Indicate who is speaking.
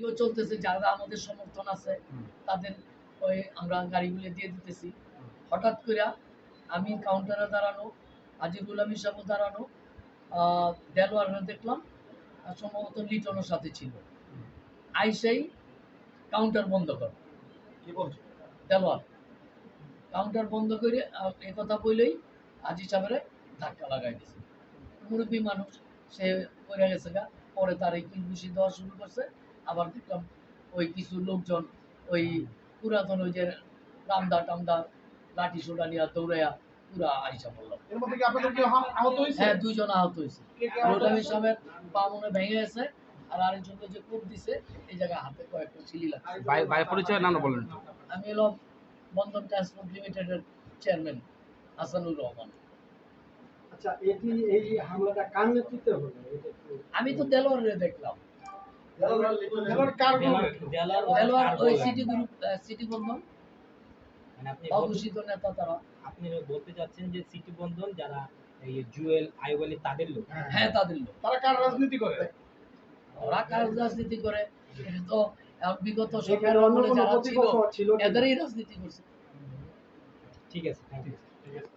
Speaker 1: ইও চলতেছে, যারা আমাদের সমর্থন আছে তাদের ওই আমরা গাড়িগুলো দিয়ে দিতেছি। হঠাৎ করে আমি কাউন্টারে দাঁড়ানো, আজিজুল আমির সাহেবও দাঁড়ানো, দেলোয়াররা দেখলাম সম্ভবত লিটনের সাথে ছিল, আইসাই কাউন্টার বন্ধ করে।
Speaker 2: কি বলছো?
Speaker 1: দেলোয়ার কাউন্টার বন্ধ করে এই কথা বললেই আজি সাহেবের ধাক্কা লাগাই দিয়েছে। মুরব্বী মানুষ, সে পড়ে গেছে গা। পরে তার এই কিলঘুষি দেওয়া শুরু করছে। আবার দেখলাম ওই কিছু লোকজন ওই পুরাতন ওই যে রামদা টামদা লাঠি সোটা নিয়ে দৌড়াইয়া পুরা আইসা পড়লাম।
Speaker 2: এর মধ্যে কি আপনাদের কেউ আহত হয়েছে?
Speaker 1: হ্যাঁ, 2 জন আহত হয়েছে।
Speaker 2: কে কে আহত
Speaker 1: রোলামি
Speaker 2: হয়েছে?
Speaker 1: সাহেবের পা মনে ভেঙে গেছে, আর আরেকজনকে যে কোপ দিছে এই জায়গায় হাতে কয়েকটা ছিলি লাগছে।
Speaker 3: ভাই পরিচয় নাম বলেন।
Speaker 1: আমি হলো বন্ধন ট্রান্সপোর্ট লিমিটেডের চেয়ারম্যান হাসানুর রহমান।
Speaker 4: আচ্ছা, এই হামলাটা কার নেতৃত্বে হলো?
Speaker 1: আমি তো দেলোয়ারে দেখলাম।
Speaker 2: দেলোয়ার কার গ্রুপে?
Speaker 1: দেলোয়ার ওই সিটি গ্রুপ, সিটি বন্ধন
Speaker 5: মানে আপনি
Speaker 1: অঘোষিত নেতা তারা।
Speaker 5: আপনি বলতে চাচ্ছেন যে সিটি বন্ধন যারা এই জুয়েল আইওয়ালি তাদের লোক?
Speaker 1: হ্যাঁ, তাদের লোক।
Speaker 2: তারা কার রাজনীতি করে?
Speaker 1: ওরা কার রাজনীতি করে? এটা তো বিগত
Speaker 4: এখানে
Speaker 1: সরকার
Speaker 4: অন্য
Speaker 1: আমলে
Speaker 4: কোনো
Speaker 1: যারা ছিল
Speaker 4: প্রতিপক্ষ ছিল কিনা?
Speaker 1: এদেরই রাজনীতি করছে।
Speaker 5: ঠিক আছে, থ্যাংক ইউ।
Speaker 2: ঠিক আছে।